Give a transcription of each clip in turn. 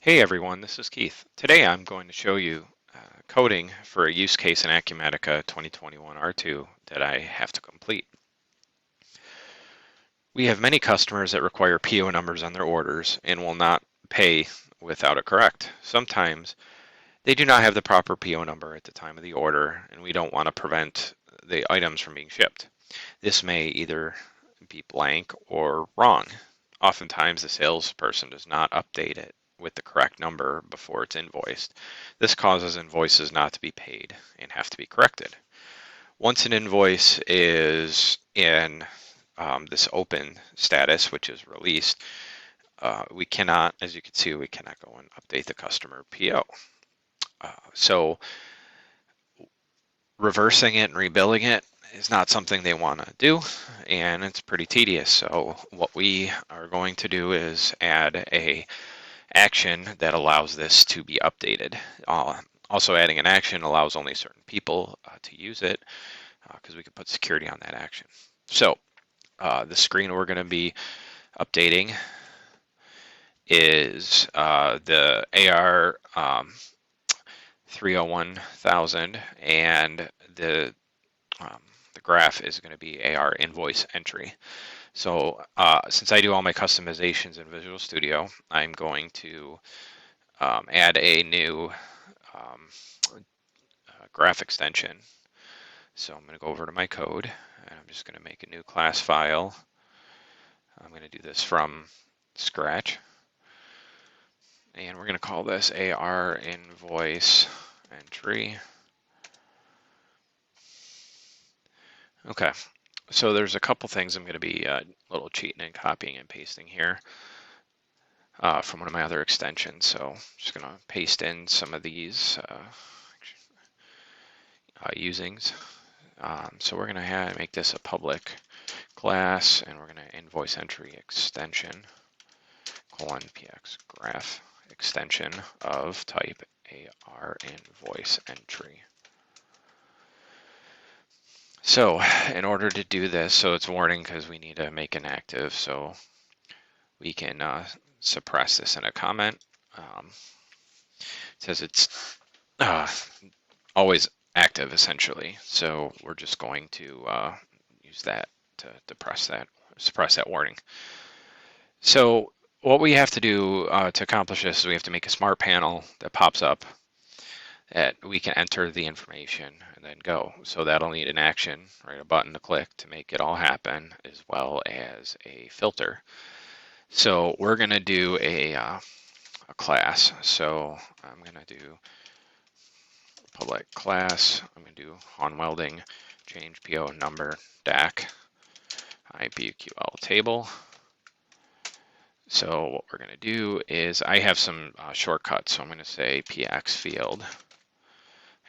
Hey everyone, this is Keith. Today I'm going to show you coding for a use case in Acumatica 2021 R2 that I have to complete. We have many customers that require PO numbers on their orders and will not pay without a correct. Sometimes they do not have the proper PO number at the time of the order, and we don't want to prevent the items from being shipped. This may either be blank or wrong. Oftentimes the salesperson does not update it with the correct number before it's invoiced. This causes invoices not to be paid and have to be corrected. Once an invoice is in this open status, which is released, we cannot, as you can see, we cannot go and update the customer PO. So reversing it and rebilling it is not something they want to do, and it's pretty tedious. So what we are going to do is add a action that allows this to be updated. Also adding an action allows only certain people to use it because we can put security on that action. So the screen we're going to be updating is the AR 301,000, and the graph is going to be AR invoice entry. So since I do all my customizations in Visual Studio, I'm going to add a new graph extension. So I'm going to go over to my code, and I'm just going to make a new class file. I'm going to do this from scratch, and we're going to call this AR invoice entry. Okay, so there's a couple things I'm going to be a little cheating and copying and pasting here from one of my other extensions. So I'm just going to paste in some of these usings. So we're going to make this a public class, and we're going to invoice entry extension :px graph extension of type AR invoice entry. So in order to do this, so it's warning because we need to make an active, so we can suppress this in a comment. It says it's always active essentially, so we're just going to use that to suppress that warning. So what we have to do to accomplish this is we have to make a smart panel that pops up that we can enter the information and then go. So that'll need an action, right, a button to click to make it all happen, as well as a filter. So we're going to do a class. So I'm going to do public class. I'm going to do on welding change PO number DAC IBQL table. So what we're going to do is I have some shortcuts. So I'm going to say PX field,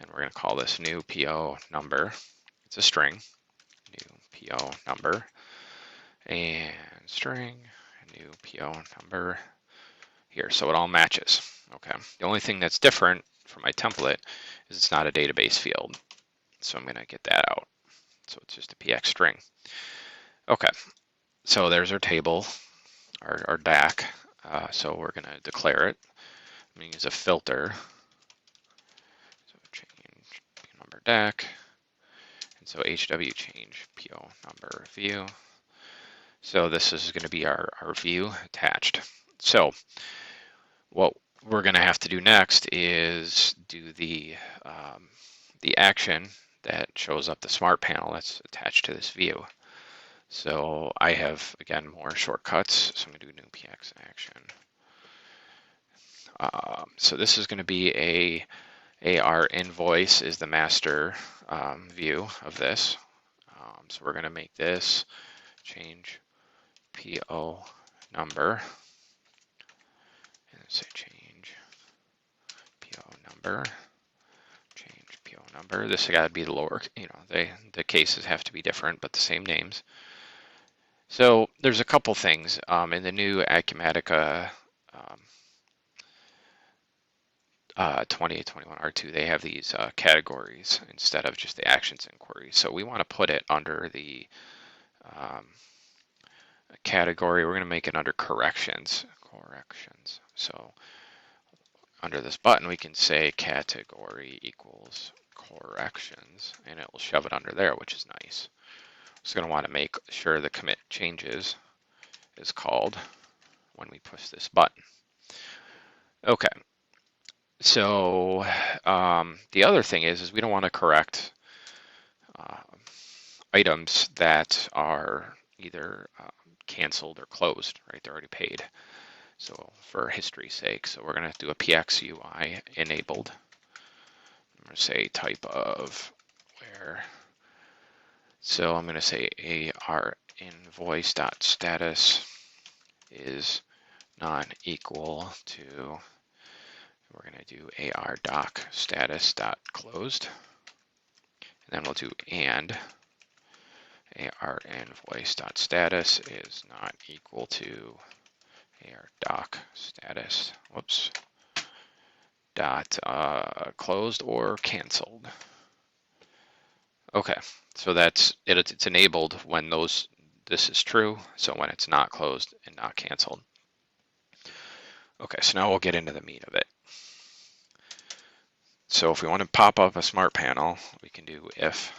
and we're going to call this new PO number. It's a string, new PO number, and string, new PO number here. So it all matches. Okay. The only thing that's different from my template is it's not a database field. So I'm going to get that out. So it's just a PX string. Okay. So there's our table, our DAC. So we're going to declare it. I'm going to use a filter. So change PO number DAC. And so HW change PO number view. So this is going to be our view attached. So what we're going to have to do next is do the action that shows up the smart panel that's attached to this view. So I have, again, more shortcuts. So I'm going to do new PX action. So this is going to be a AR invoice is the master view of this. So we're going to make this change PO number, and say change PO number, change PO number. This has got to be the lower, the cases have to be different, but the same names. So there's a couple things in the new Acumatica 2021 R2. They have these categories instead of just the actions inquiries. So we want to put it under the category. We're going to make it under corrections. So under this button, we can say category equals corrections, and it will shove it under there, which is nice. Just going to want to make sure the commit changes is called when we push this button. Okay. So the other thing is we don't want to correct items that are either canceled or closed, right? They're already paid. So for history's sake, so we're going to do a PX UI enabled. I'm going to say type of where. So I'm going to say AR invoice.status is not equal to, we're going to do AR doc status dot closed. And then we'll do and AR invoice dot status is not equal to AR doc status, whoops, dot closed or canceled. Okay, so that's it. It's enabled when this is true. So when it's not closed and not canceled. Okay, so now we'll get into the meat of it. So if we want to pop up a smart panel, we can do if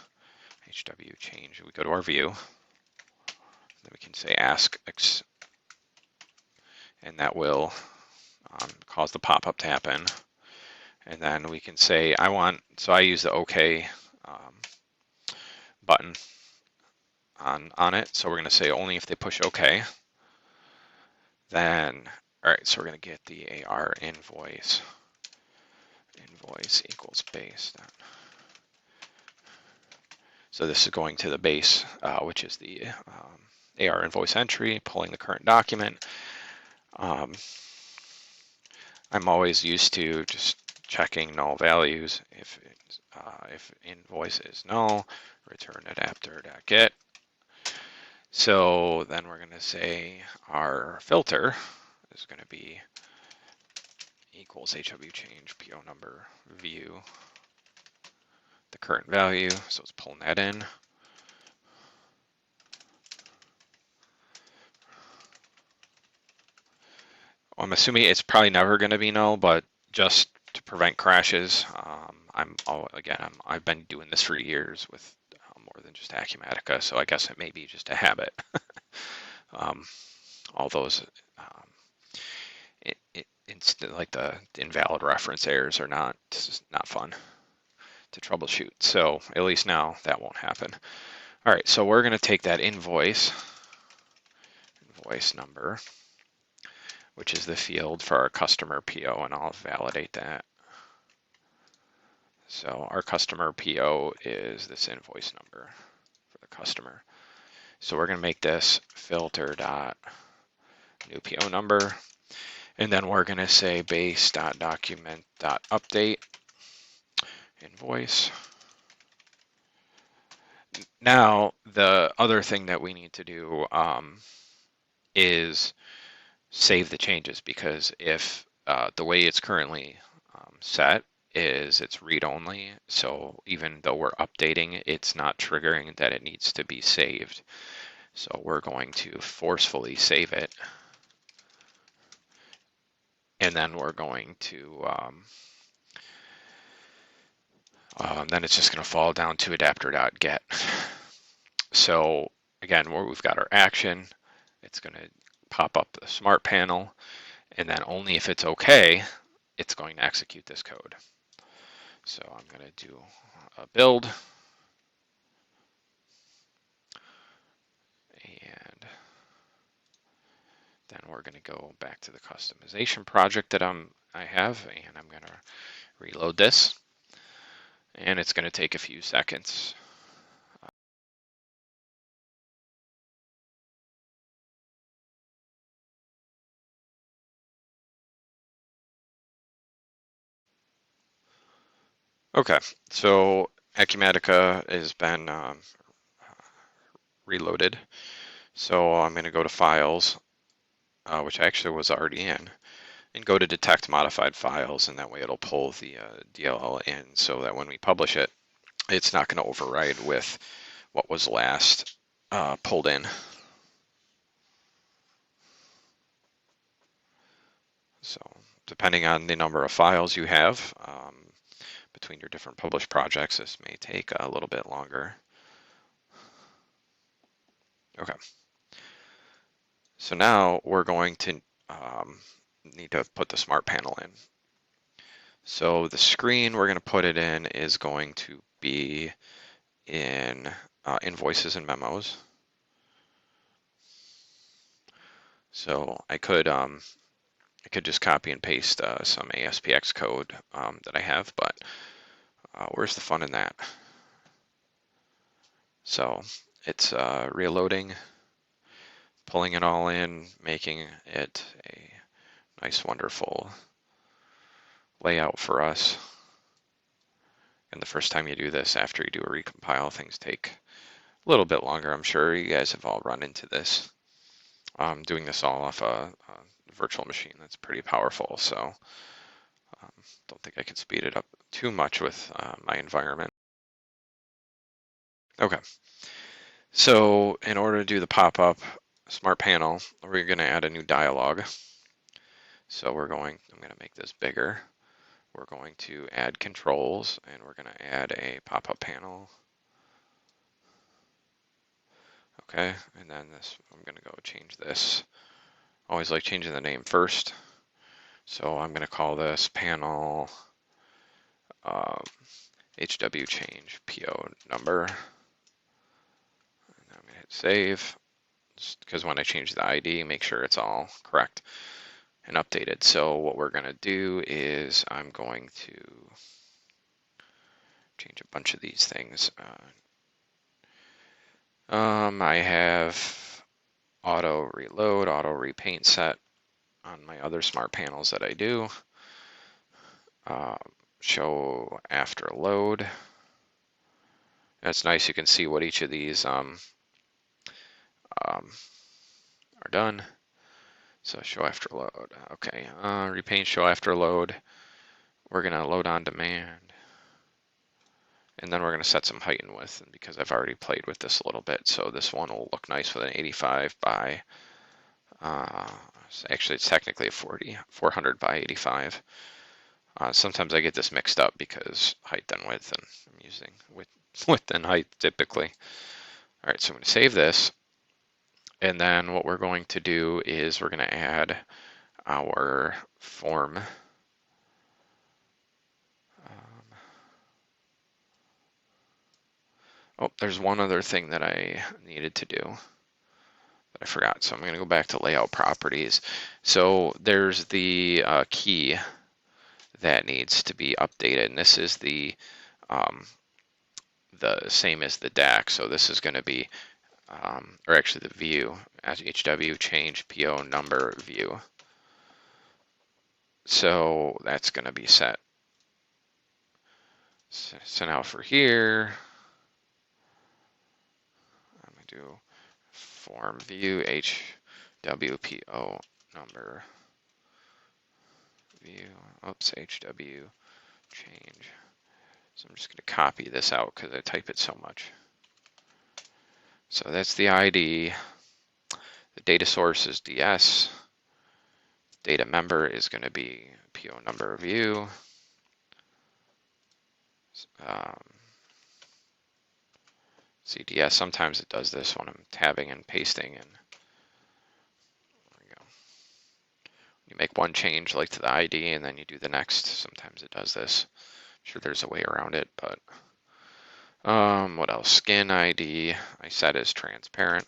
HW change. We go to our view. Then we can say ask, and that will cause the pop-up to happen. And then we can say so I use the OK button on it. So we're going to say only if they push OK. Then, all right, so we're going to get the AR invoice equals base. So this is going to the base, which is the AR invoice entry, pulling the current document. I'm always used to just checking null values. If invoice is null, return adapter.get. So then we're going to say our filter is going to be equals HW change PO number view the current value. So it's pulling that in. I'm assuming it's probably never going to be null, but just to prevent crashes, I've been doing this for years with more than just Acumatica, so I guess it may be just a habit. All those, like the invalid reference errors are not fun to troubleshoot. So at least now that won't happen. All right, so we're going to take that invoice number, which is the field for our customer PO, and I'll validate that. So our customer PO is this invoice number for the customer. So we're going to make this filter dot new PO number, and then we're going to say base dot document dot update invoice. Now the other thing that we need to do is save the changes, because if the way it's currently set is it's read-only, so even though we're updating, it's not triggering that it needs to be saved. So we're going to forcefully save it, and then we're going to then it's just going to fall down to adapter.get. So again, we've got our action, it's going to pop up the smart panel, and then only if it's okay, it's going to execute this code. So I'm going to do a build, and then we're going to go back to the customization project that I have, and I'm going to reload this, and it's going to take a few seconds. Okay, so Acumatica has been reloaded. So I'm going to go to Files, which actually was already in, and go to Detect Modified Files, and that way it'll pull the DLL in, so that when we publish it, it's not going to override with what was last pulled in. So Depending on the number of files you have between your different published projects, this may take a little bit longer. Okay. So now we're going to need to put the smart panel in. So the screen we're going to put it in is going to be in invoices and memos. So I could just copy and paste some ASPX code that I have, but where's the fun in that? So it's reloading, pulling it all in, making it a nice, wonderful layout for us. And the first time you do this, after you do a recompile, things take a little bit longer. I'm sure you guys have all run into this. Doing this all off a virtual machine, that's pretty powerful. So don't think I can speed it up too much with my environment. Okay. So in order to do the pop-up smart panel, we're going to add a new dialog. So I'm going to make this bigger. We're going to add controls, and we're going to add a pop-up panel. Okay, and then this, I'm going to go change this. Always like changing the name first. So I'm going to call this panel HW change PO number. And I'm going to hit save, because when I change the ID, make sure it's all correct and updated. So what we're going to do is I'm going to change a bunch of these things. I have auto reload, auto repaint set on my other smart panels that I do. Show after load. That's nice. You can see what each of these are done. So show after load. Okay. Repaint show after load. We're going to load on demand. And then we're going to set some height and width, because I've already played with this a little bit. So this one will look nice with an 85 by, actually it's technically a 400 by 85. Sometimes I get this mixed up because height and width, and I'm using width and height typically. All right, so I'm going to save this. And then what we're going to do is we're going to add our form. Oh, there's one other thing that I needed to do that I forgot. So I'm going to go back to layout properties. So there's the key that needs to be updated, and this is the same as the DAC. So this is going to be, or actually the view, as HW change PO number view. So that's going to be set. So now for here, I'm going to do form view HWPO number view. Oops, HW change. So I'm just going to copy this out because I type it so much. So that's the ID. The data source is DS. Data member is going to be PO number view. CDS, sometimes it does this when I'm tabbing and pasting, and there we go. You make one change like to the ID and then you do the next. Sometimes it does this. I'm sure there's a way around it, but what else? Skin ID I set as transparent.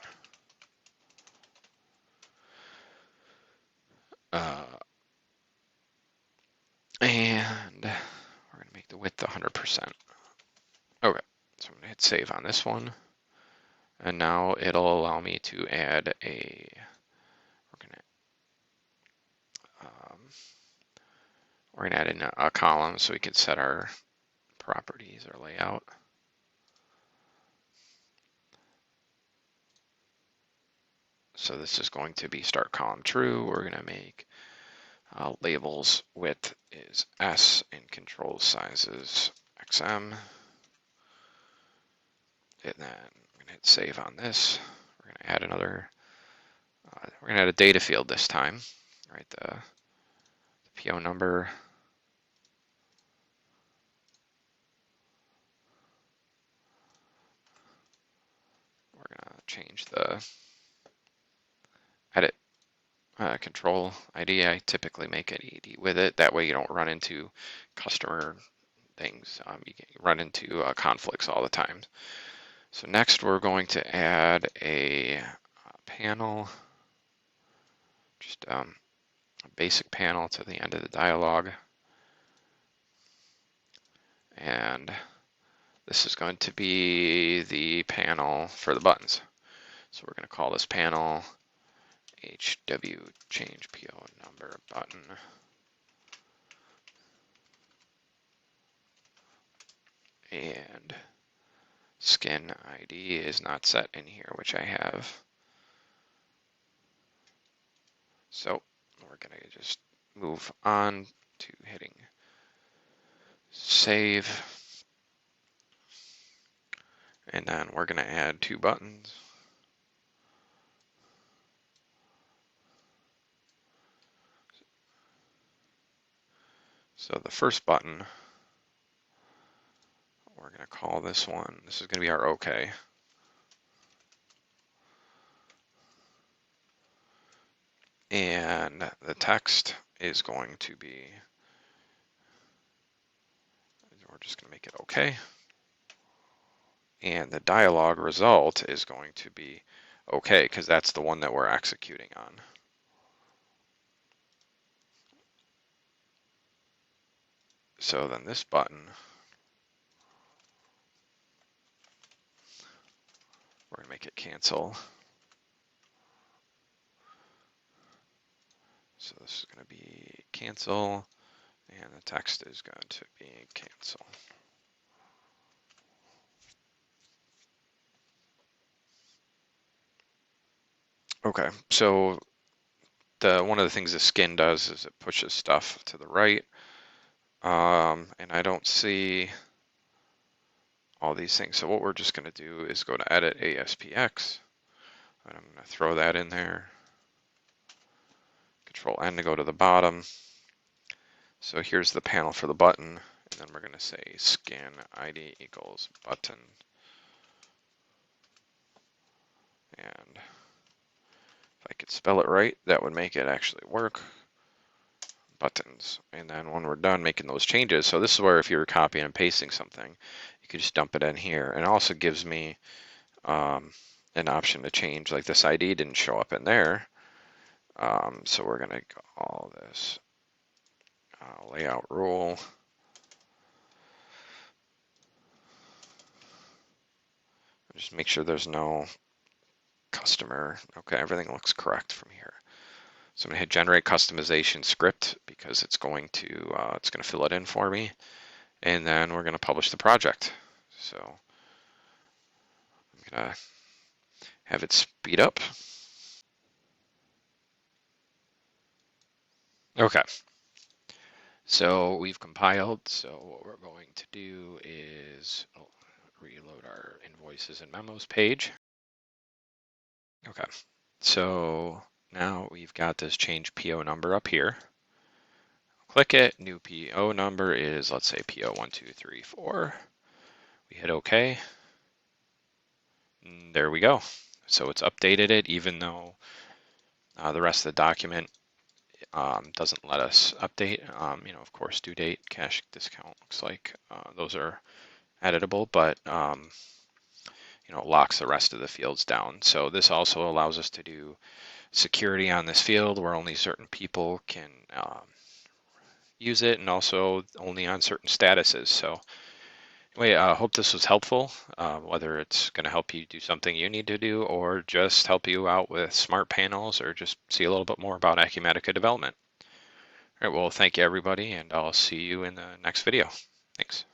And we're going to make the width 100%. Okay, so I'm going to hit save on this one. And now it'll allow me to add we're going to add in a column so we can set our properties or layout. So this is going to be start column true. We're going to make labels width is S and control sizes XM. And then I'm going to hit save on this. We're going to add another, we're going to add a data field this time, right? The PO number. We're gonna change the edit control ID. I typically make an ED with it. That way you don't run into customer things. You run into conflicts all the time. So next we're going to add a panel, just a basic panel to the end of the dialog. And this is going to be the panel for the buttons. So we're going to call this panel HW change PO number button. And skin ID is not set in here, which I have. So we're going to just move on to hitting save. And then we're going to add 2 buttons. So the first button, we're going to call this one, this is going to be our OK. And the text is going to be, we're just going to make it OK. And the dialog result is going to be OK, because that's the one that we're executing on. So then this button, we're going to make it cancel. So this is going to be cancel, and the text is going to be cancel. Okay, so one of the things the skin does is it pushes stuff to the right, and I don't see all these things. So what we're just going to do is go to edit ASPX, and I'm going to throw that in there. Control N to go to the bottom. So here's the panel for the button, and then we're going to say skin ID equals button. And if I could spell it right, that would make it actually work. Buttons. And then when we're done making those changes, so this is where if you're copying and pasting something, you could just dump it in here. And it also gives me an option to change, like this ID didn't show up in there. So we're going to call this layout rule. Just make sure there's no customer. Okay, everything looks correct from here. So I'm going to hit generate customization script because it's going to fill it in for me. And then we're going to publish the project. So I'm going to have it speed up. Okay. So we've compiled. So what we're going to do is reload our invoices and memos page. Okay. So now we've got this change PO number up here. Click it. New PO number is, let's say, PO 1234. We hit OK. And there we go. So it's updated it, even though the rest of the document doesn't let us update. Of course, due date, cash discount looks like those are editable, but it locks the rest of the fields down. So this also allows us to do security on this field where only certain people can use it, and also only on certain statuses. So anyway, I hope this was helpful, whether it's going to help you do something you need to do or just help you out with smart panels or just see a little bit more about Acumatica development. All right, well, thank you, everybody, and I'll see you in the next video. Thanks.